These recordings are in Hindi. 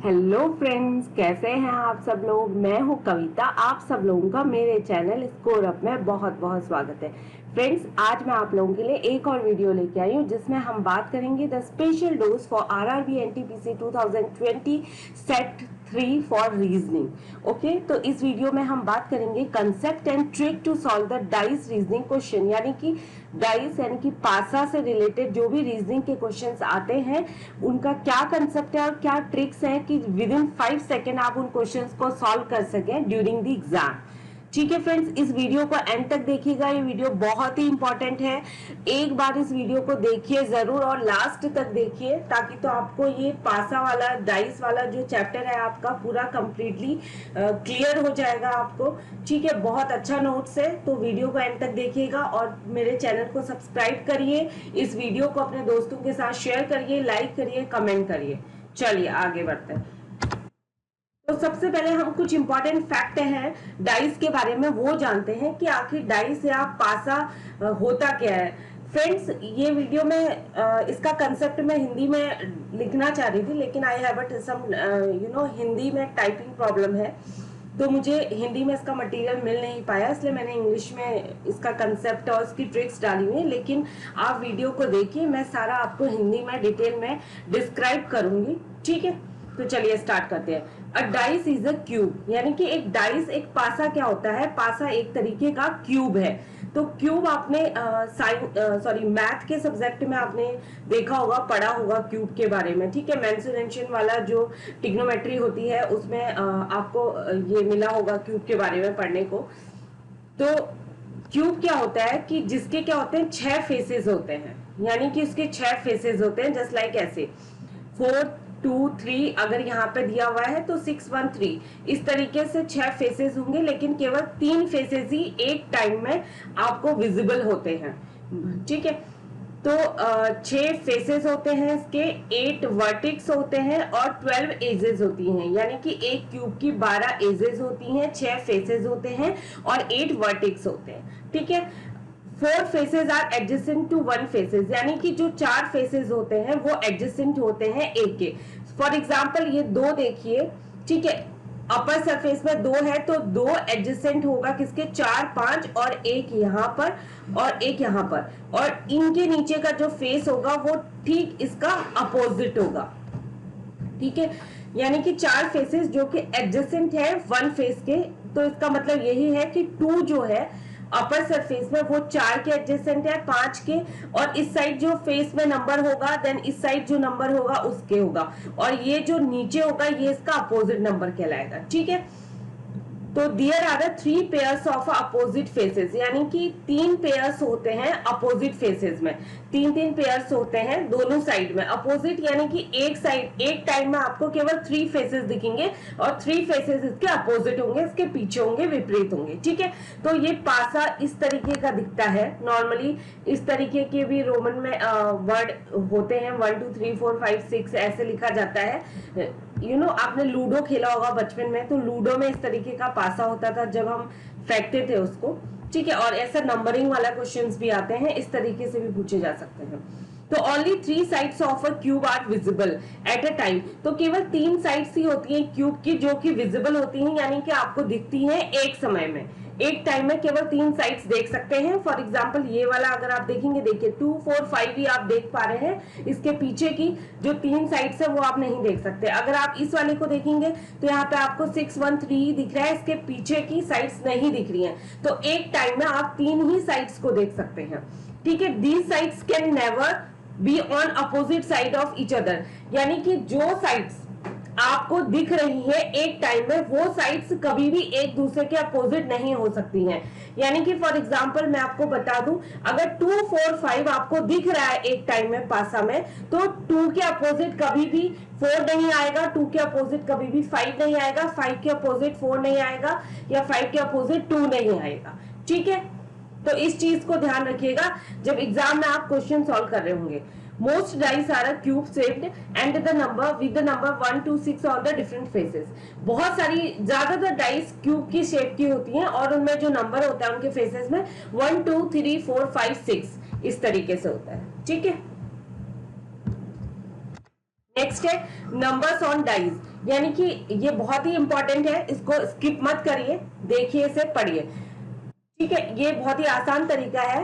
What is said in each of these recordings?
हेलो फ्रेंड्स, कैसे हैं आप सब लोग। मैं हूं कविता। आप सब लोगों का मेरे चैनल स्कोर अप में बहुत बहुत स्वागत है। फ्रेंड्स, आज मैं आप लोगों के लिए एक और वीडियो लेके आई हूं जिसमें हम बात करेंगे the special dose for RRB NTPC 2020 set 3 for reasoning. Okay, तो इस वीडियो में हम बात करेंगे concept and trick to solve the dice reasoning question, यानी कि डाइस यानी कि पासा से रिलेटेड जो भी रीजनिंग के क्वेश्चंस आते हैं उनका क्या कंसेप्ट है और क्या ट्रिक्स हैं कि विद इन 5 सेकेंड आप उन क्वेश्चंस को सॉल्व कर सकें ड्यूरिंग द एग्जाम। ठीक है फ्रेंड्स, इस वीडियो को एंड तक देखिएगा, ये वीडियो बहुत ही इंपॉर्टेंट है। एक बार इस वीडियो को देखिए जरूर और लास्ट तक देखिए, ताकि तो आपको ये पासा वाला डाइस वाला जो चैप्टर है आपका पूरा कंप्लीटली क्लियर हो जाएगा आपको। ठीक है, बहुत अच्छा नोट्स है, तो वीडियो को एंड तक देखिएगा और मेरे चैनल को सब्सक्राइब करिए। इस वीडियो को अपने दोस्तों के साथ शेयर करिए, लाइक करिए, कमेंट करिए। चलिए आगे बढ़ते हैं। तो सबसे पहले हम कुछ इंपॉर्टेंट फैक्ट हैं डाइस के बारे में वो जानते हैं कि आखिर डाइस या पासा होता क्या है। फ्रेंड्स, ये वीडियो में इसका कंसेप्ट मैं हिंदी में लिखना चाह रही थी, लेकिन आई हैव सम हिंदी में टाइपिंग प्रॉब्लम है, तो मुझे हिंदी में इसका मटेरियल मिल नहीं पाया, इसलिए मैंने इंग्लिश में इसका कंसेप्ट और इसकी ट्रिक्स डाली हुई है। लेकिन आप वीडियो को देखिए, मैं सारा आपको हिंदी में डिटेल में डिस्क्राइब करूंगी। ठीक है, तो चलिए स्टार्ट करते हैं। अ डाइस इज अ क्यूब, यानी कि एक डाइस, एक पासा क्या होता है। पासा एक तरीके का क्यूब है। तो क्यूब आपने मैथ के सब्जेक्ट में आपने देखा होगा, पढ़ा होगा क्यूब के बारे में। ठीक है, मेंसुरेशन वाला जो ट्रिग्नोमेट्री होती है उसमें आपको ये मिला होगा क्यूब के बारे में पढ़ने को। तो क्यूब क्या होता है कि जिसके क्या होते हैं 6 फेसेस होते हैं, यानी कि उसके 6 फेसेस होते हैं, जस्ट लाइक ऐसे 4 2 3, अगर यहाँ पे दिया हुआ है तो 6 1 3, इस तरीके से 6 फेसेस होंगे, लेकिन केवल 3 फेसेस ही एक टाइम में आपको विजिबल होते हैं। ठीक है, तो 6 फेसेस होते हैं इसके, 8 वर्टिक्स होते हैं और 12 एजेस होती हैं, यानी कि एक क्यूब की 12 एजेस होती हैं, 6 फेसेस होते हैं और 8 वर्टिक्स होते हैं। ठीक है, 4 faces are adjacent to 1 faces, यानी कि जो 4 फेसेस होते हैं वो एडजेसेंट होते हैं एक के। फॉर एग्जाम्पल ये 2 देखिए, ठीक है, अपर सरफेस में 2 है तो 2 एडजेसेंट होगा किसके, 4 5, और एक यहाँ पर और एक यहाँ पर, और इनके नीचे का जो फेस होगा वो ठीक इसका अपोजिट होगा। ठीक है, यानी कि 4 फेसेस जो कि एडजेसेंट है 1 फेस के, तो इसका मतलब यही है कि 2 जो है अपर सरफेस में वो 4 के एडजेसेंट है 5 के, और इस साइड जो फेस में नंबर होगा देन इस साइड जो नंबर होगा उसके होगा, और ये जो नीचे होगा ये इसका अपोजिट नंबर कहलाएगा। ठीक है, तो there are 3 pairs of opposite faces, यानी कि 3 पेयर्स होते हैं अपोजिट फेसेस में, 3 पेयर्स होते हैं दोनों साइड में। अपोजिट यानी कि एक साइड, एक टाइम में आपको केवल 3 फेसेस दिखेंगे और 3 फेसेस इसके अपोजिट होंगे, इसके पीछे होंगे, विपरीत होंगे। ठीक है, तो ये पासा इस तरीके का दिखता है। नॉर्मली इस तरीके के भी रोमन में वर्ड होते हैं, 1 2 3 4 5 6 ऐसे लिखा जाता है। आपने लूडो खेला होगा बचपन में, तो लूडो में इस तरीके का पासा होता था जब हम फेंकते थे उसको। ठीक है, और ऐसा नंबरिंग वाला क्वेश्चंस भी आते हैं, इस तरीके से भी पूछे जा सकते हैं। तो only 3 sides of a cube are visible at a time, तो केवल 3 साइड्स ही होती हैं क्यूब की जो कि विजिबल होती हैं, यानी कि आपको दिखती हैं एक समय में, एक टाइम में केवल 3 साइड्स देख सकते हैं। फॉर एग्जांपल ये वाला अगर आप देखेंगे, देखिए 2 4 5 भी आप देख पा रहे हैं, इसके पीछे की जो 3 साइड्स है वो आप नहीं देख सकते। अगर आप इस वाले को देखेंगे तो यहाँ पे आपको 6 1 3 दिख रहा है, इसके पीछे की साइड्स नहीं दिख रही हैं, तो एक टाइम में आप 3 ही साइड्स को देख सकते हैं। ठीक है, these sides can never be on opposite side of each other, यानी कि जो साइड्स आपको दिख रही है एक टाइम में वो साइड्स कभी भी एक दूसरे के अपोजिट नहीं हो सकती हैं। यानी कि फॉर एग्जांपल मैं आपको बता दूं, अगर 2 4 5 आपको दिख रहा है एक टाइम में पासा में, तो 2 के अपोजिट कभी भी 4 नहीं आएगा, 2 के अपोजिट कभी भी 5 नहीं आएगा, 5 के अपोजिट 4 नहीं आएगा, या 5 के अपोजिट 2 नहीं आएगा। ठीक है, तो इस चीज को ध्यान रखिएगा जब एग्जाम में आप क्वेश्चन सॉल्व कर रहे होंगे। Most dice are a cube shaped and the number with the number 1 2 6 on the different faces. बहुत सारी ज्यादातर डाइस क्यूब की शेप की होती हैं और उनमें जो नंबर होता है उनके फेसेस में 1 2 3 4 5 6 इस तरीके से होता है। ठीक है, नेक्स्ट है नंबर्स ऑन डाइस, यानी कि ये बहुत ही इंपॉर्टेंट है, इसको स्किप मत करिए, देखिए इसे पढ़िए। ठीक है, ये बहुत ही आसान तरीका है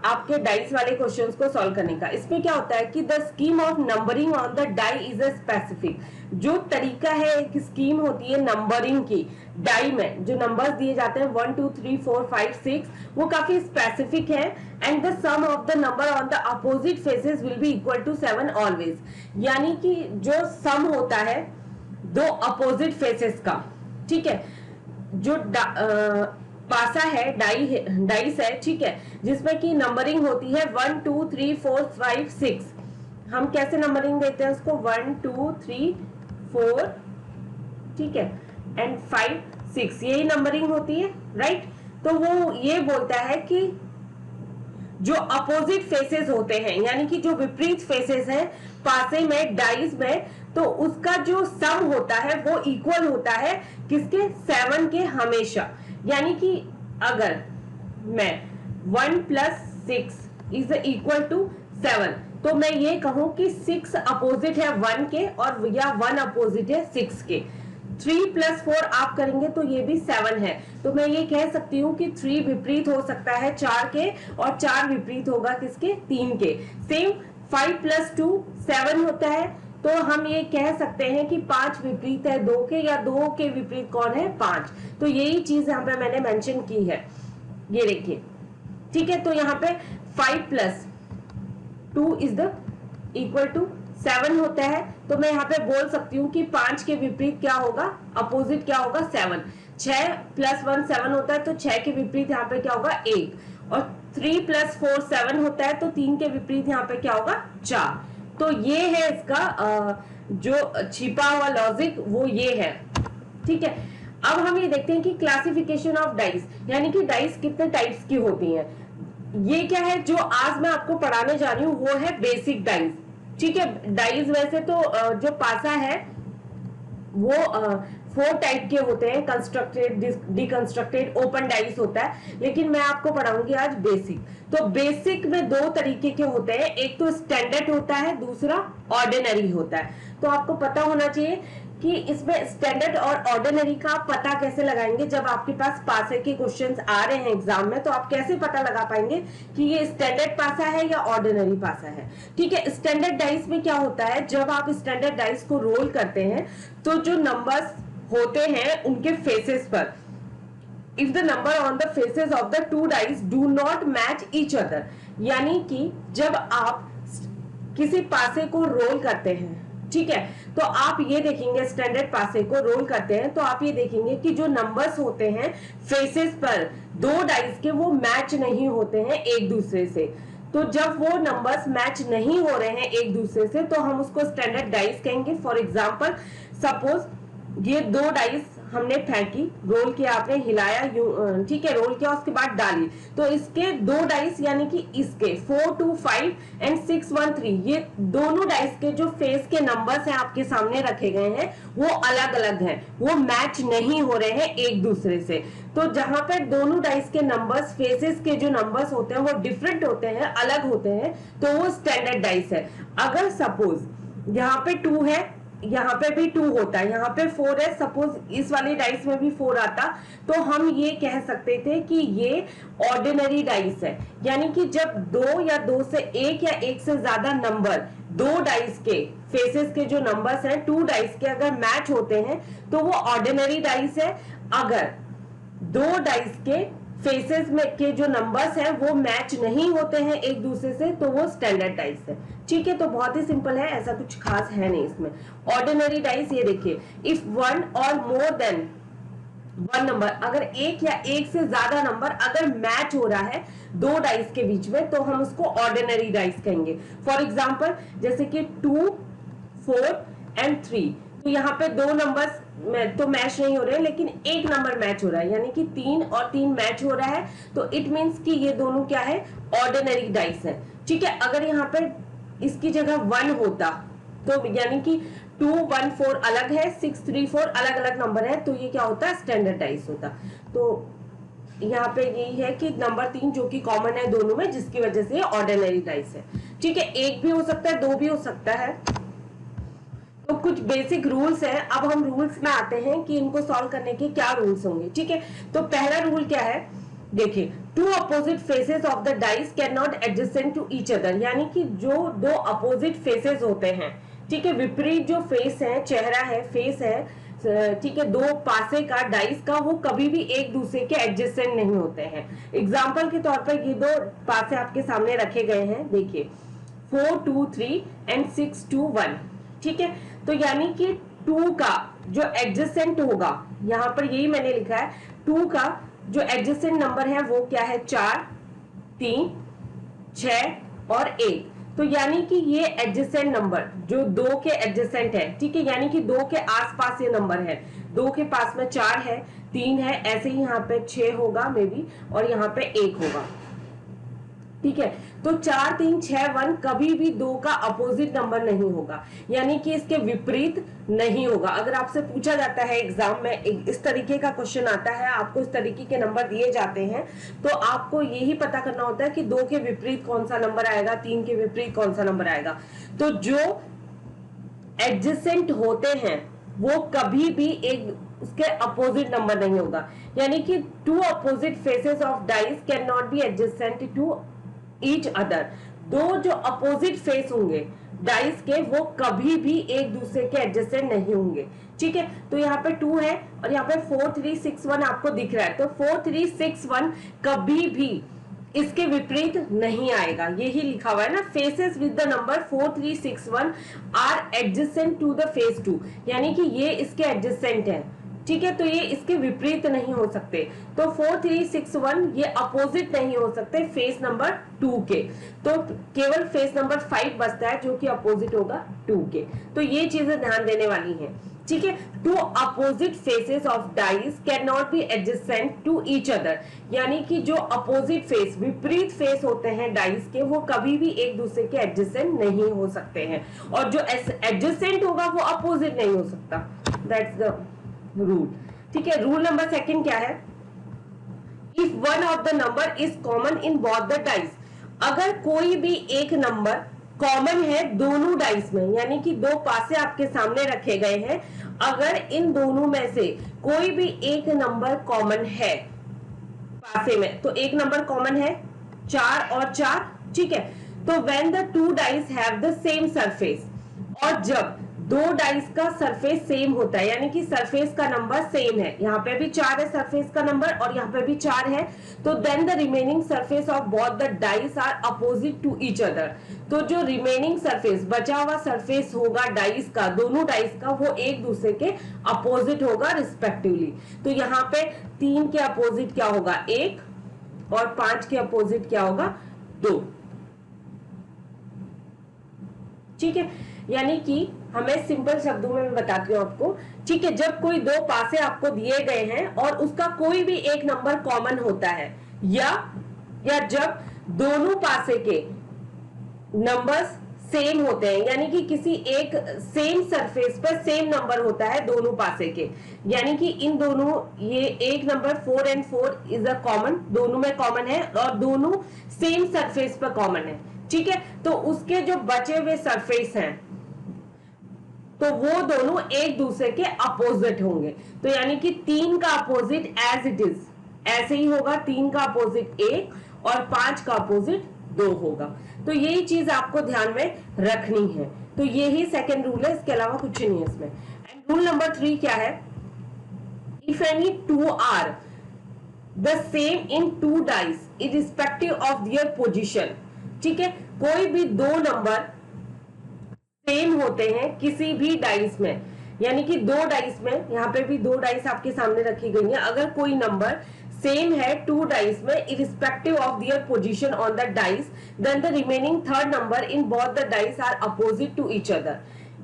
आपके डाइस वाले क्वेश्चंस को सॉल्व करने का। इसमें क्या होता है कि the scheme of numbering on the die is a specific, जो तरीका है, एक स्कीम होती है नंबरिंग की डाई में, जो नंबर्स दिए जाते हैं 1 2 3 4 5 6, वो काफी स्पेसिफिक है। And the sum of the number on the opposite faces will be equal to 7 always, यानी कि जो सम होता है दो अपोजिट फेसेस का, ठीक है, जो पासा है, डाइस है, ठीक है, जिसमें कि नंबरिंग होती है 1 2 3 4 5 6। हम कैसे नंबरिंग देते हैं उसको, 1 2 3 4, ठीक है, एंड 5 6, यही नंबरिंग होती है, राइट। तो वो ये बोलता है कि जो अपोजिट फेसेस होते हैं, यानी कि जो विपरीत फेसेस हैं पासे में, डाइस में, तो उसका जो सम होता है वो इक्वल होता है किसके, 7 के हमेशा। यानी कि अगर मैं 1 + 6 इज इक्वल टू 7, तो मैं ये कहूं कि 6 अपोजिट है 1 के, और या 1 अपोजिट है 6 के। 3 + 4 आप करेंगे तो ये भी 7 है, तो मैं ये कह सकती हूँ कि 3 विपरीत हो सकता है 4 के, और 4 विपरीत होगा किसके, 3 के। सेम 5 + 2 7 होता है, तो हम ये कह सकते हैं कि 5 विपरीत है 2 के, या 2 के विपरीत कौन है, 5। तो यही चीज यहाँ पे मैंने मेंशन की है, ये देखिए, ठीक है। तो यहाँ पे 5 + 2 इज द इक्वल टू 7 होता है, तो मैं यहाँ पे बोल सकती हूँ कि 5 के विपरीत क्या होगा, अपोजिट क्या होगा, 7। 6 + 1 7 होता है, तो 6 के विपरीत यहाँ पे क्या होगा, 1। और 3 + 4 7 होता है, तो 3 के विपरीत यहाँ पे क्या होगा, 4। तो ये है इसका जो छिपा हुआ लॉजिक, वो ये है, ठीक है। अब हम ये देखते हैं कि क्लासिफिकेशन ऑफ डाइस, यानी कि डाइस कितने टाइप्स की होती हैं। ये क्या है जो आज मैं आपको पढ़ाने जा रही हूँ, वो है बेसिक डाइस, ठीक है। डाइस वैसे तो जो पासा है वो 4 टाइप के होते हैं, कंस्ट्रक्टेड, डिकंस्ट्रक्टेड, ओपन डाइस होता है, लेकिन मैं आपको पढ़ाऊंगी आज बेसिक। तो बेसिक में 2 तरीके के होते हैं, एक तो स्टैंडर्ड होता है, दूसरा ऑर्डिनरी होता है। तो आपको पता होना चाहिए कि इसमें स्टैंडर्ड और ऑर्डिनरी का पता कैसे लगाएंगे। जब आपके पास पासे के क्वेश्चंस आ रहे हैं एग्जाम में, तो आप कैसे पता लगा पाएंगे कि ये स्टैंडर्ड पासा है या ऑर्डिनरी पासा है, ठीक है। स्टैंडर्ड डाइस में क्या होता है, जब आप स्टैंडर्ड डाइस को रोल करते हैं, तो जो नंबर्स होते हैं उनके फेसेस पर, if the number on the faces of the 2 dice do not match each other, यानी कि जब आप किसी पासे को रोल करते हैं, ठीक है, तो आप ये देखेंगे, स्टैंडर्ड पासे को रोल करते हैं, तो आप ये देखेंगे कि जो नंबर्स होते हैं फेसेस पर 2 डाइस के, वो मैच नहीं होते हैं एक दूसरे से। तो जब वो नंबर्स मैच नहीं हो रहे हैं एक दूसरे से, तो हम उसको स्टैंडर्ड डाइस कहेंगे। फॉर एग्जांपल, सपोज ये 2 डाइस हमने फेंकी, रोल किया, आपने हिलाया, ठीक है, रोल किया, उसके बाद डाली, तो इसके 2 डाइस, यानी कि इसके 4 2 5 एंड 6 1 3, ये दोनों डाइस के जो फेस के नंबर्स हैं आपके सामने रखे गए हैं, वो अलग अलग हैं, वो मैच नहीं हो रहे हैं एक दूसरे से। तो जहां पर दोनों डाइस के नंबर्स, फेसेस के जो नंबर्स होते हैं वो डिफरेंट होते हैं, अलग होते हैं, तो वो स्टैंडर्ड डाइस है। अगर सपोज यहाँ पे 2 है, यहाँ पे भी 2 होता है, यहाँ पे 4 है, सपोज इस वाली डाइस में भी 4 आता, तो हम ये कह सकते थे कि ये ऑर्डिनरी डाइस है। यानी कि जब 2 या 2 से 1 या 1 से ज्यादा नंबर 2 डाइस के फेसेस के जो नंबर्स हैं 2 डाइस के अगर मैच होते हैं, तो वो ऑर्डिनरी डाइस है। अगर 2 डाइस के फेसेस में के जो नंबर्स हैं वो मैच नहीं होते हैं एक दूसरे से, तो वो स्टैंडर्ड डाइस है, ठीक है। तो बहुत ही सिंपल है, ऐसा कुछ खास है नहीं इसमें। ऑर्डिनरी डाइस, ये देखिए, इफ 1 और मोर देन 1 नंबर, अगर 1 या 1 से ज्यादा नंबर अगर मैच हो रहा है 2 डाइस के बीच में, तो हम उसको ऑर्डिनरी डाइस कहेंगे। फॉर एग्जाम्पल, जैसे कि 2 4 एंड 3, तो यहाँ पे 2 नंबर्स तो मैच नहीं हो रहे हैं, लेकिन एक नंबर मैच हो रहा है, यानी कि 3 और 3 मैच हो रहा है, तो इट मींस कि ये दोनों क्या है, ऑर्डिनरी डाइस है, ठीक है। अगर यहाँ पे इसकी जगह 1 होता, तो यानी कि 2 1 4 अलग है, 6 3 4 अलग अलग नंबर है, तो ये क्या होता है, स्टैंडर्ड डाइस होता। तो यहाँ पे यही है कि नंबर 3 जो कि कॉमन है दोनों में, जिसकी वजह से ऑर्डिनरी डाइस है, ठीक है। 1 भी हो सकता है, 2 भी हो सकता है, तो कुछ बेसिक रूल्स हैं। अब हम रूल्स में आते हैं कि इनको सॉल्व करने के क्या रूल्स होंगे। ठीक है, तो पहला रूल क्या है, देखिए, two opposite faces of the dice can not adjacent to each other, यानी कि जो दो अपोजिट फेसेस होते हैं, ठीक है, विपरीत जो फेस है, चेहरा है, फेस है, ठीक है, दो पासे का डाइस का, वो कभी भी एक दूसरे के एडजेसेंट नहीं होते हैं। एग्जाम्पल के तौर पर ये दो पासे आपके सामने रखे गए हैं, देखिए 4 2 3 एंड 6 2 1। ठीक है, तो यानी कि 2 का जो एडजेसेंट होगा, यहां पर यही मैंने लिखा है, 2 का जो एडजेसेंट नंबर है वो क्या है, 4 3 6 और 1। तो यानी कि ये एडजेसेंट नंबर जो 2 के एडजेसेंट है, ठीक है, यानी कि 2 के आसपास ये नंबर है, 2 के पास में 4 है, 3 है, ऐसे ही यहाँ पे 6 होगा मे बी, और यहाँ पे 1 होगा। ठीक है, तो 4 3 6 1 कभी भी 2 का अपोजिट नंबर नहीं होगा, यानी कि इसके विपरीत नहीं होगा। अगर आपसे पूछा जाता है एग्जाम में, इस तरीके का क्वेश्चन आता है, आपको इस तरीके के नंबर दिए जाते हैं, तो आपको यही पता करना होता है कि 2 के विपरीत कौन सा नंबर आएगा, 3 के विपरीत कौन सा नंबर आएगा। तो जो एडजेसेंट होते हैं वो कभी भी एक उसके अपोजिट नंबर नहीं होगा, यानी कि 2 opposite faces of dice can not be adjacent to each other. दो जो अपोजिट फेस होंगे डाइस के, वो कभी भी एक दूसरे के एडजेसेंट नहीं होंगे। ठीक है, तो यहाँ पे 2 है और यहाँ पे 4 3 6 1 आपको दिख रहा है, तो 4 3 6 1 कभी भी इसके विपरीत नहीं आएगा। यही लिखा हुआ है ना, faces with the number 4 3 6 1 are adjacent to the face 2, यानी कि ये इसके एडजेसेंट है। ठीक है, तो ये इसके विपरीत नहीं हो सकते। तो 4 3 6 1 ये अपोजिट नहीं हो सकते फेस नंबर 2 के, तो केवल फेस नंबर 5 बचता है जो कि अपोजिट होगा 2 के। तो ये चीजें ध्यान देने वाली हैं। ठीक है, 2 opposite faces of dice can not be adjacent to each other, यानी कि जो अपोजिट फेस, विपरीत फेस होते हैं डाइस के, वो कभी भी एक दूसरे के एडजेसेंट नहीं हो सकते हैं, और जो एडजेसेंट होगा वो अपोजिट नहीं हो सकता। That's the rule. ठीक है, रूल नंबर सेकंड क्या है, if one of the number is common in both the dice, अगर कोई भी एक नंबर कॉमन है दोनों डाइस में, यानी कि दो पासे आपके सामने रखे गए हैं, अगर इन दोनों में से कोई भी एक नंबर कॉमन है पासे में, तो एक नंबर कॉमन है 4 और 4। ठीक है, तो when the two dice have the same surface, और जब दो डाइस का सरफेस सेम होता है, यानी कि सरफेस का नंबर सेम है, यहाँ पे भी 4 है सरफेस का नंबर और यहाँ पे भी 4 है, तो then the remaining surface of both the dice are opposite to each other. तो जो रिमेनिंग सरफेस, बचा हुआ सरफेस होगा डाइस का, दोनों डाइस का, वो एक दूसरे के अपोजिट होगा रिस्पेक्टिवली। तो यहाँ पे 3 के अपोजिट क्या होगा, 1, और 5 के अपोजिट क्या होगा, 2। ठीक है, यानी कि हमें सिंपल शब्दों में मैं बताती हूँ आपको। ठीक है, जब कोई दो पासे आपको दिए गए हैं और उसका कोई भी एक नंबर कॉमन होता है, या जब दोनों पासे के नंबर्स सेम होते हैं, यानी कि किसी एक सेम सरफेस पर सेम नंबर होता है दोनों पासे के, यानी कि इन दोनों, ये एक number 4 and 4 is a common, दोनों में कॉमन है और दोनों सेम सरफेस पर कॉमन है। ठीक है, तो उसके जो बचे हुए सरफेस हैं, तो वो दोनों एक दूसरे के अपोजिट होंगे। तो यानी कि 3 का अपोजिट एज इट इज ऐसे ही होगा, 3 का अपोजिट 1 और 5 का अपोजिट 2 होगा। तो यही चीज आपको ध्यान में रखनी है। तो यही सेकंड रूल है, इसके अलावा कुछ नहीं है इसमें। एंड रूल नंबर 3 क्या है, if any two are the same in two dice irrespective of their position. ठीक है, कोई भी दो नंबर सेम होते हैं किसी भी डाइस में, यानी कि दो डाइस में, यहाँ पे भी 2 डाइस आपके सामने रखी गई है, अगर कोई नंबर सेम है 2 डाइस में irrespective of their position on the dice, then the remaining third number in both the dice are opposite to each other.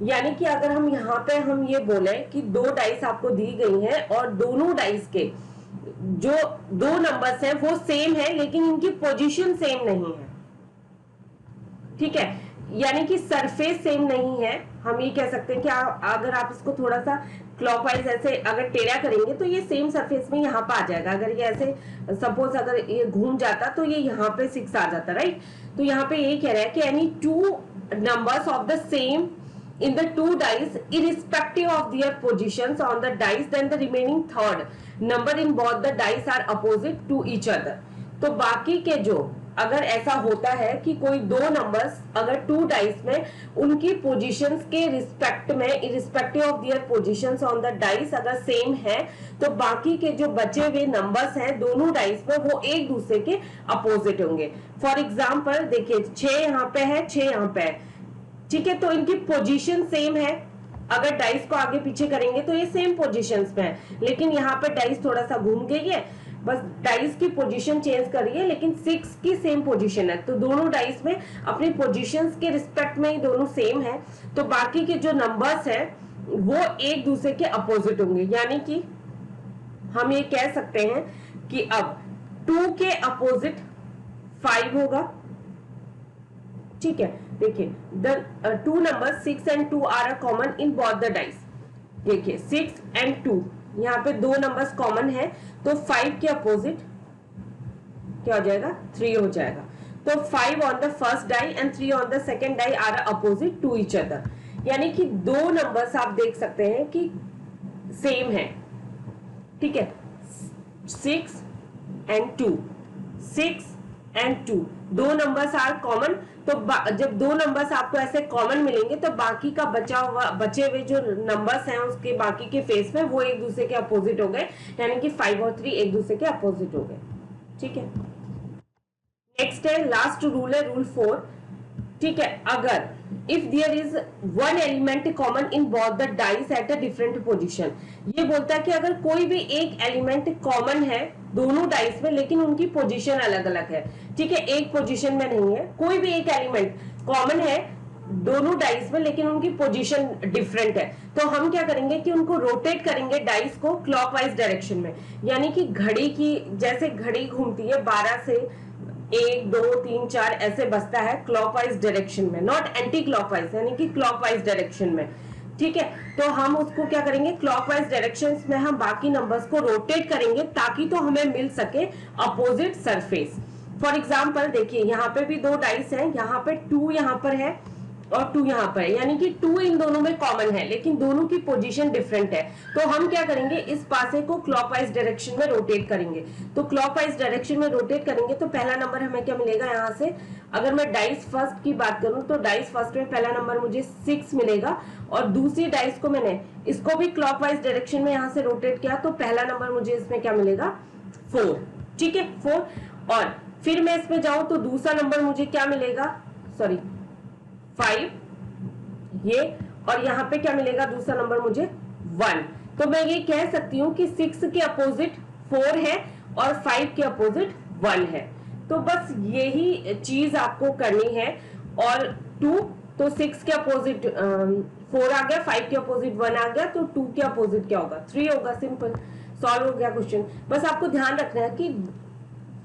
यानी कि अगर हम यहाँ पे हम ये बोले कि 2 डाइस आपको दी गई हैं और दोनों डाइस के जो 2 नंबर्स हैं वो सेम है, लेकिन इनकी पोजीशन सेम नहीं है। ठीक है, यानी कि सरफेस सेम नहीं है। हम ये कह सकते हैं कि अगर आप इसको थोड़ा सा क्लॉकवाइज ऐसे अगर टेढ़ा करेंगे तो ये सेम सरफेस में यहाँ पे आ जाएगा। अगर ये ऐसे सपोज अगर ये घूम जाता तो ये यहाँ पे 6 आ जाता, राइट। तो यहाँ पे ये कह रहा है कि any two numbers of the same in the two dice irrespective of their positions on the dice, then the remaining third number in both the dice are opposite to each other. तो बाकी के जो अगर ऐसा होता है कि कोई दो नंबर्स अगर टू डाइस में उनकी पोजीशंस के रिस्पेक्ट में irrespective of their positions on the dice अगर सेम है, तो बाकी के जो बचे हुए नंबर्स हैं दोनों डाइस में वो एक दूसरे के अपोजिट होंगे. फॉर एग्जाम्पल देखिए 6 यहाँ पे है, 6 यहाँ पे है, ठीक है, तो इनकी पोजीशन सेम है. अगर डाइस को आगे पीछे करेंगे तो ये सेम पोजीशंस में है, लेकिन यहाँ पे डाइस थोड़ा सा घूम गई है, बस डाइस की पोजीशन चेंज करी है, लेकिन 6 की सेम पोजीशन है. तो दोनों डाइस में अपनी पोजीशंस के रिस्पेक्ट में ही दोनों सेम है, तो बाकी के जो नंबर्स है वो एक दूसरे के अपोजिट होंगे. यानी कि हम ये कह सकते हैं कि अब 2 के अपोजिट 5 होगा. ठीक है, देखिए the two number 6 and 2 are a common in both the dice. देखिए 6 and 2 यहाँ पे दो नंबर्स कॉमन है, तो 5 के अपोजिट क्या हो जाएगा, 3 हो जाएगा. तो 5 on the first die and 3 on the second die are opposite to each other. यानी कि दो नंबर्स आप देख सकते हैं कि सेम है. ठीक है, 6 and 2, 6 and 2 दो नंबर्स आर कॉमन. तो जब दो नंबर्स आपको ऐसे कॉमन मिलेंगे तो बाकी का बचे हुए जो नंबर्स हैं उसके बाकी के फेस में वो एक दूसरे के अपोजिट हो गए, यानी कि 5 और 3 एक दूसरे के अपोजिट हो गए. ठीक है, नेक्स्ट है लास्ट रूल है रूल 4. ठीक है, अगर if there is one element common in both the dice at a different position. ये बोलता है कि अगर कोई भी एक एलिमेंट कॉमन है दोनों डाइस में लेकिन उनकी पोजीशन अलग अलग है. ठीक है, एक पोजीशन में नहीं है, कोई भी एक एलिमेंट कॉमन है दोनों डाइस में लेकिन उनकी पोजीशन डिफरेंट है, तो हम क्या करेंगे कि उनको रोटेट करेंगे डाइस को क्लॉकवाइज डायरेक्शन में. यानी कि घड़ी की जैसे घड़ी घूमती है 12 से 1 2 3 4 ऐसे बसता है क्लॉकवाइज डायरेक्शन में, नॉट एंटी क्लॉकवाइज, यानी कि क्लॉकवाइज डायरेक्शन में. ठीक है, तो हम उसको क्या करेंगे क्लॉकवाइज डायरेक्शंस में हम बाकी नंबर्स को रोटेट करेंगे ताकि तो हमें मिल सके अपोजिट सरफेस. फॉर एग्जाम्पल देखिए यहाँ पे भी दो डाइस हैं, यहाँ पे 2 यहाँ पर है और 2 यहाँ पर है, यानी कि 2 इन दोनों में कॉमन है लेकिन दोनों की पोजीशन डिफरेंट है. तो हम क्या करेंगे इस पासे को क्लॉकवाइज डायरेक्शन में रोटेट करेंगे. तो क्लॉकवाइज डायरेक्शन में रोटेट करेंगे तो पहला नंबर हमें क्या मिलेगा, यहाँ से अगर मैं डाइस फर्स्ट की बात करूं तो डाइस फर्स्ट में पहला नंबर मुझे 6 मिलेगा, और दूसरी डाइस को मैंने इसको भी क्लॉकवाइज डायरेक्शन में यहाँ से रोटेट किया तो पहला नंबर मुझे इसमें क्या मिलेगा, 4. ठीक है, 4. और फिर मैं इसमें जाऊं तो दूसरा नंबर मुझे क्या मिलेगा, सॉरी 5 ये, और यहाँ पे क्या मिलेगा दूसरा नंबर मुझे 1. तो मैं ये कह सकती हूँ कि 6 के अपोजिट 4 है और 5 के अपोजिट 1 है. तो बस यही चीज आपको करनी है. और 2 तो 6 के अपोजिट 4 आ गया, 5 के अपोजिट 1 आ गया, तो 2 के अपोजिट क्या होगा, 3 होगा. सिंपल सॉल्व हो गया क्वेश्चन. बस आपको ध्यान रखना है कि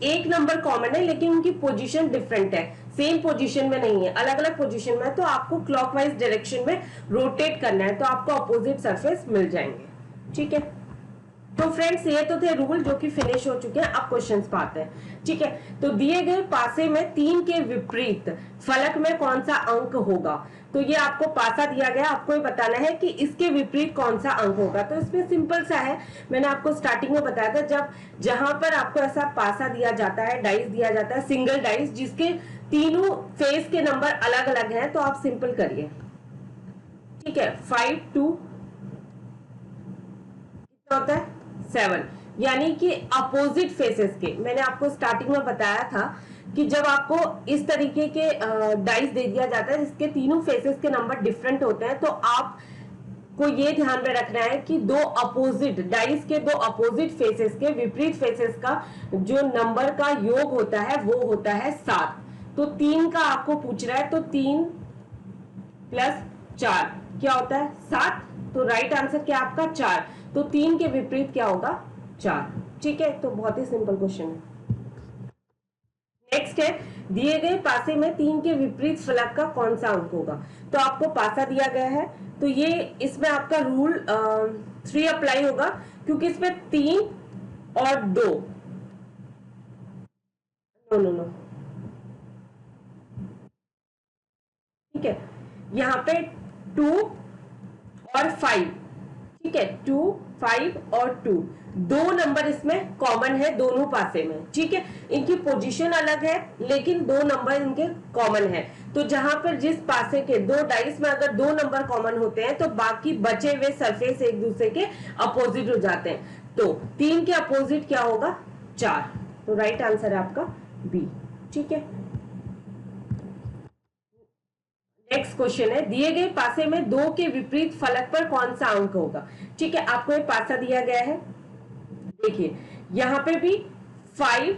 एक नंबर कॉमन है लेकिन उनकी पोजीशन डिफरेंट है, सेम पोजीशन में नहीं है, अलग अलग पोजीशन में है, तो आपको क्लॉकवाइज डायरेक्शन में रोटेट करना है तो आपको अपोजिट सरफेस मिल जाएंगे. ठीक है, तो फ्रेंड्स ये तो थे रूल जो कि फिनिश हो चुके हैं. अब क्वेश्चंस पे आते हैं. ठीक है, तो दिए गए पासे में 3 के विपरीत फलक में कौन सा अंक होगा. तो ये आपको पासा दिया गया, आपको ये बताना है कि इसके विपरीत कौन सा अंक होगा. तो इसमें सिंपल सा है, मैंने आपको स्टार्टिंग में बताया था, जब जहां पर आपको ऐसा पासा दिया जाता है, डाइस दिया जाता है, सिंगल डाइस जिसके तीनों फेस के नंबर अलग अलग हैं, तो आप सिंपल करिए. ठीक है, 5 2 कितना होता है 7, यानी कि अपोजिट फेसेस के. मैंने आपको स्टार्टिंग में बताया था कि जब आपको इस तरीके के डाइस दे दिया जाता है जिसके तीनों फेसेस के नंबर डिफरेंट होते हैं, तो आप को ये ध्यान में रखना है कि दो अपोजिट डाइस के दो अपोजिट फेसेस के विपरीत फेसेस का जो नंबर का योग होता है वो होता है 7. तो 3 का आपको पूछ रहा है, तो 3 प्लस 4 क्या होता है 7. तो राइट आंसर क्या आपका 4. तो 3 के विपरीत क्या होगा 4. ठीक है, तो बहुत ही सिंपल क्वेश्चन है. नेक्स्ट है, दिए गए पासे में 3 के विपरीत फलक का कौन सा अंक होगा. तो आपको पासा दिया गया है, तो ये इसमें आपका रूल 3 अप्लाई होगा क्योंकि इसमें 3 और 2 नो ठीक है, यहाँ पे 2 और 5, ठीक है, 2, 5 और 2, दो नंबर इसमें कॉमन है दोनों पासे में, ठीक है। इनकी पोजीशन अलग है लेकिन दो नंबर इनके कॉमन है। तो जहां पर जिस पासे के दो डाइस में अगर दो नंबर कॉमन होते हैं तो बाकी बचे हुए सरफेस एक दूसरे के अपोजिट हो जाते हैं। तो 3 के अपोजिट क्या होगा? 4। तो राइट आंसर है आपका बी, ठीक है। नेक्स्ट क्वेश्चन है, दिए गए पासे में 2 के विपरीत फलक पर कौन सा अंक होगा? ठीक है, आपको एक पासा दिया गया है, देखिए यहाँ पे भी 5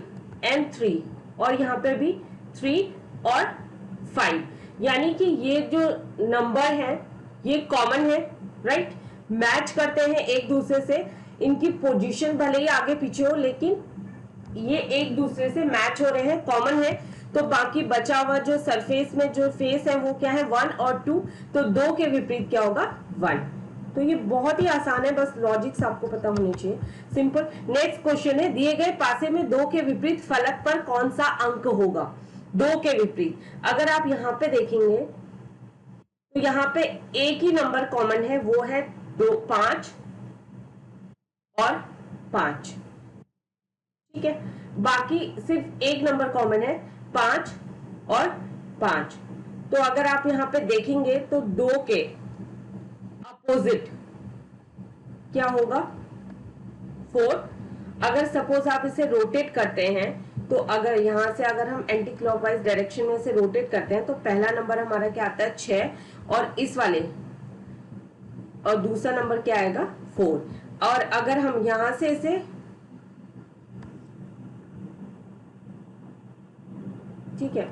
and 3 और यहाँ पे भी 3 और 5, यानी कि ये जो नंबर है ये कॉमन है, राइट, मैच करते हैं एक दूसरे से। इनकी पोजीशन भले ही आगे पीछे हो लेकिन ये एक दूसरे से मैच हो रहे हैं, कॉमन है। तो बाकी बचा हुआ जो सरफेस में जो फेस है वो क्या है? 1 और 2। तो 2 के विपरीत क्या होगा? 1। तो ये बहुत ही आसान है, बस लॉजिक्स आपको पता होनी चाहिए, सिंपल। नेक्स्ट क्वेश्चन है, दिए गए पासे में 2 के विपरीत फलक पर कौन सा अंक होगा? 2 के विपरीत अगर आप यहाँ पे देखेंगे तो यहाँ पे एक ही नंबर कॉमन है, वो है 2, 5 और 5, ठीक है। बाकी सिर्फ एक नंबर कॉमन है, 5 और 5। तो अगर आप यहाँ पे देखेंगे तो 2 के अपोजिट क्या होगा? 4। अगर सपोज आप इसे रोटेट करते हैं तो अगर यहां से अगर हम एंटी क्लॉकवाइज डायरेक्शन में इसे रोटेट करते हैं तो पहला नंबर हमारा क्या आता है? 6 और इस वाले, और दूसरा नंबर क्या आएगा? 4। और अगर हम यहां से इसे ठीक है,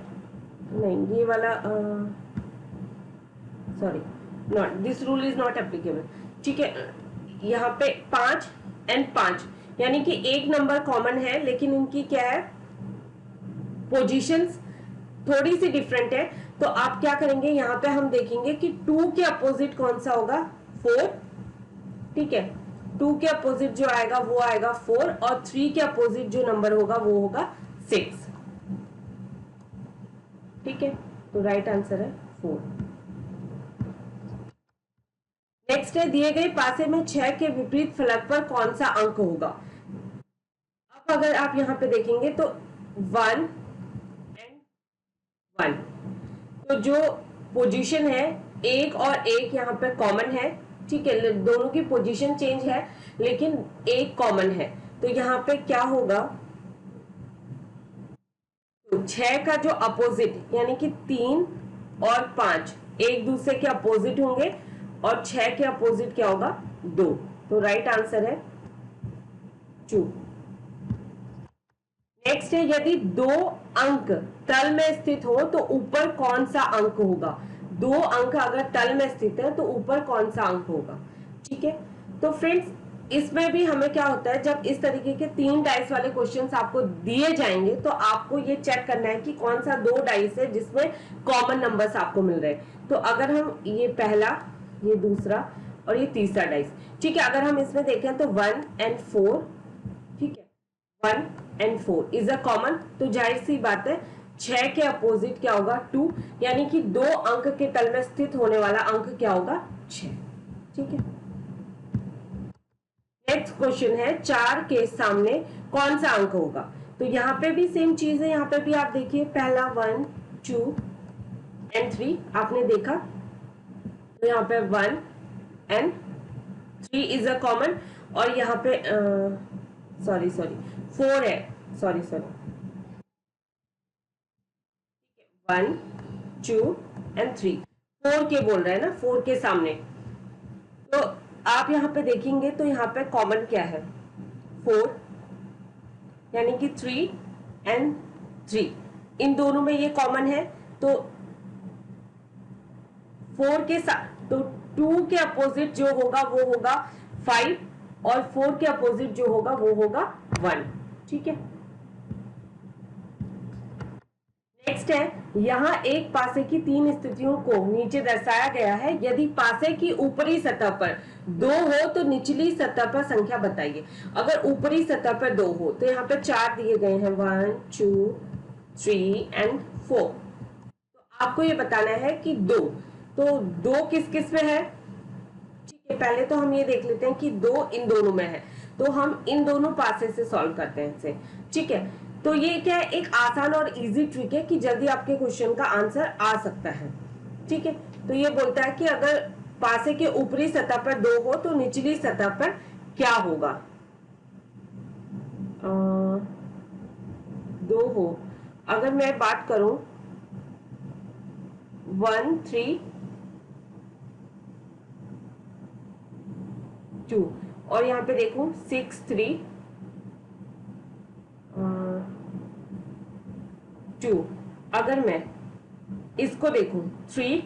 नहीं ये वाला sorry, not this rule is not applicable, ठीक है। यहाँ पे 5 and 5 यानी कि एक नंबर कॉमन है लेकिन इनकी क्या है? पोजीशंस थोड़ी सी डिफरेंट है। तो आप क्या करेंगे, यहाँ पे हम देखेंगे कि 2 के अपोजिट कौन सा होगा? 4, ठीक है। 2 के अपोजिट जो आएगा वो आएगा 4 और 3 के अपोजिट जो नंबर होगा वो होगा 6, ठीक है। तो राइट आंसर है 4। नेक्स्ट है, दिए गए पासे में 6 के विपरीत फलक पर कौन सा अंक होगा? अब अगर आप यहाँ पे देखेंगे तो 1 and 1, तो जो पोजीशन है 1 और 1 यहाँ पे कॉमन है, ठीक है। दोनों की पोजीशन चेंज है लेकिन एक कॉमन है। तो यहाँ पे क्या होगा? तो 6 का जो अपोजिट यानी कि 3 और 5 एक दूसरे के अपोजिट होंगे और 6 के अपोजिट क्या होगा? 2। तो राइट आंसर है 2। नेक्स्ट है, यदि 2 अंक तल में स्थित हो तो ऊपर कौन सा अंक होगा? 2 अंक अगर तल में स्थित है तो ऊपर कौन सा अंक होगा? ठीक है। तो फ्रेंड्स इसमें भी हमें क्या होता है, जब इस तरीके के 3 डाइस वाले क्वेश्चंस आपको दिए जाएंगे तो आपको ये चेक करना है कि कौन सा 2 डाइस है जिसमें कॉमन नंबर्स आपको मिल रहे हैं। तो अगर हम ये पहला, ये दूसरा और ये तीसरा डाइस, ठीक है, अगर हम इसमें देखें तो 1 and 4, ठीक है, 1 and 4 इज अ कॉमन। तो जाहिर सी बात है 6 के अपोजिट क्या होगा? 2, यानी कि 2 अंक के तल में स्थित होने वाला अंक क्या होगा? 6, ठीक है। नेक्स्ट क्वेश्चन है, 4 के सामने कौन सा अंक होगा? तो यहाँ पे भी सेम चीज है, यहाँ पे भी आप देखिए पहला 1, 2 and 3 आपने देखा, तो यहाँ पे 1 and 3 इज अ कॉमन, और यहाँ पे सॉरी 4 है, सॉरी 1, 2 and 3, 4 के बोल रहे हैं ना, 4 के सामने। तो आप यहाँ पे देखेंगे तो यहाँ पे कॉमन क्या है? 4, यानी कि 3 and 3, इन दोनों में ये कॉमन है। तो 4 के साथ, तो 2 के अपोजिट जो होगा वो होगा 5 और 4 के अपोजिट जो होगा वो होगा 1, ठीक है। नेक्स्ट है, यहाँ एक पासे की 3 स्थितियों को नीचे दर्शाया गया है। यदि पासे की ऊपरी सतह पर 2 हो तो निचली सतह पर संख्या बताइए। अगर ऊपरी सतह पर 2 हो तो यहाँ पे 4 दिए गए हैं, 1, 2, 3 and 4। तो आपको ये बताना है कि 2 तो 2 किस किस में है, ठीक है। पहले तो हम ये देख लेते हैं कि 2 इन दोनों में है, तो हम इन दोनों पासे से सॉल्व करते हैं इसे, ठीक है। तो ये क्या है, एक आसान और इजी ट्रिक है कि जल्दी आपके क्वेश्चन का आंसर आ सकता है, ठीक है। तो ये बोलता है कि अगर पासे के ऊपरी सतह पर 2 हो तो निचली सतह पर क्या होगा। 2 हो, अगर मैं बात करूं 1 3 2 और यहाँ पे देखूं 6 3 2, अगर मैं इसको देखूं 3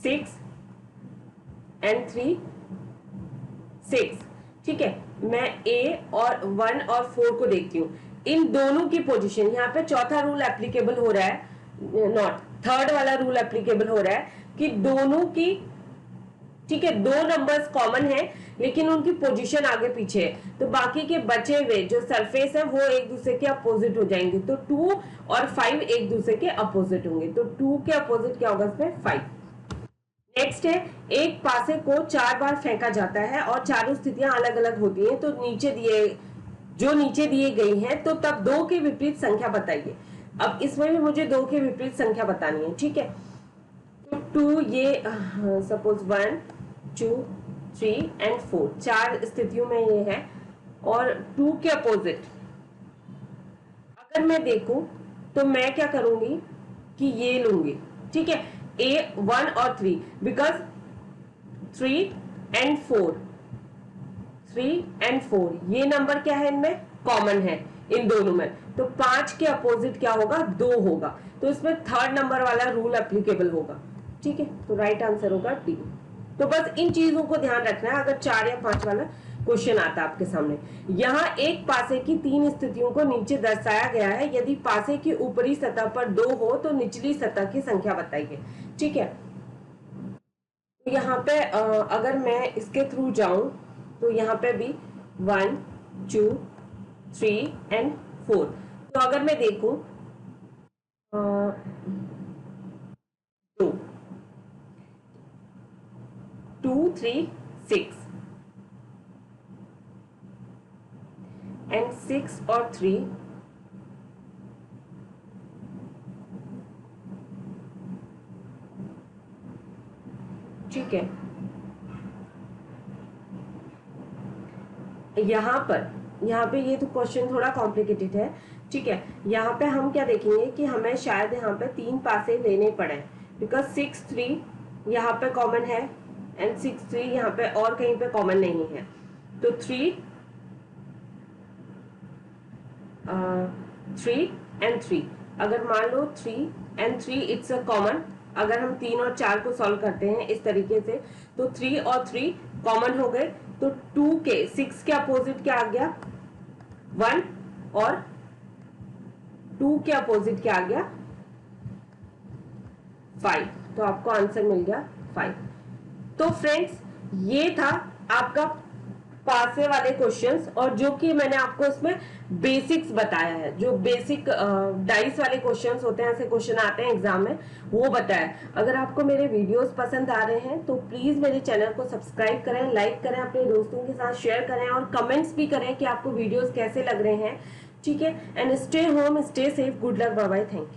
6 एंड 3 6, ठीक है। मैं A और 1 और 4 को देखती हूँ, इन दोनों की पोजीशन, यहाँ पे चौथा रूल एप्लीकेबल हो रहा है, नॉट थर्ड वाला रूल एप्लीकेबल हो रहा है कि दोनों की, ठीक है, 2 नंबर्स कॉमन है लेकिन उनकी पोजीशन आगे पीछे है, तो बाकी के बचे हुए जो सरफेस है वो एक दूसरे के अपोजिट हो जाएंगे, तो 2 और 5 एक दूसरे के अपोजिट होंगे, तो 2 के अपोजिट क्या होगा इसमें 5। नेक्स्ट है, एक पासे को 4 बार फेंका जाता है और चारों स्थितियां अलग अलग होती हैं, तो नीचे दिए गई हैं, तो तब 2 की विपरीत संख्या बताइए। अब इसमें भी मुझे 2 की विपरीत संख्या बतानी है, ठीक है। तो 2, ये सपोज 1 2 3 एंड 4, 4 स्थितियों में ये है, और 2 के अपोजिट अगर मैं देखूं तो मैं क्या करूंगी कि ये लूंगी, ठीक है, A1 और 3, बिकॉज 3 एंड 4 ये नंबर क्या है, इनमें कॉमन है इन दोनों में, तो 5 के अपोजिट क्या होगा 2 होगा, तो इसमें थर्ड नंबर वाला रूल एप्लीकेबल होगा, ठीक है। तो राइट आंसर होगा डी। तो बस इन चीजों को ध्यान रखना है अगर 4 या 5 वाला क्वेश्चन आता है आपके सामने। यहाँ एक पासे की 3 स्थितियों को नीचे दर्शाया गया है, यदि पासे की ऊपरी सतह पर 2 हो तो निचली सतह की संख्या बताइए, ठीक है। यहाँ पे अगर मैं इसके थ्रू जाऊं तो यहाँ पे भी 1 2 3 एंड 4, तो अगर मैं देखूं 2 3 6 एंड 6 और 3, ठीक है। यहाँ पे ये तो क्वेश्चन थोड़ा कॉम्प्लिकेटेड है, ठीक है। यहाँ पे हम क्या देखेंगे कि हमें शायद यहाँ पे 3 पासे लेने पड़े, बिकॉज 6 3 यहाँ पे कॉमन है एंड 6 3 यहाँ पे और कहीं पे कॉमन नहीं है, तो 3 एंड 3, अगर मान लो 3 एंड 3 इट्स अ कॉमन, अगर हम 3 और 4 को सॉल्व करते हैं इस तरीके से, तो 3 और 3 कॉमन हो गए, तो 2 के 6 के अपोजिट क्या आ गया 1, और 2 के अपोजिट क्या आ गया 5, तो आपको आंसर मिल गया 5। तो फ्रेंड्स ये था आपका पासे वाले क्वेश्चंस, और जो कि मैंने आपको इसमें बेसिक्स बताया है, जो बेसिक डाइस वाले क्वेश्चंस होते हैं, ऐसे क्वेश्चन आते हैं एग्जाम में, वो बताया। अगर आपको मेरे वीडियोस पसंद आ रहे हैं तो प्लीज मेरे चैनल को सब्सक्राइब करें, लाइक करें, अपने दोस्तों के साथ शेयर करें और कमेंट्स भी करें कि आपको वीडियोस कैसे लग रहे हैं, ठीक है। And stay home, stay safe, good luck, bye bye, thank you.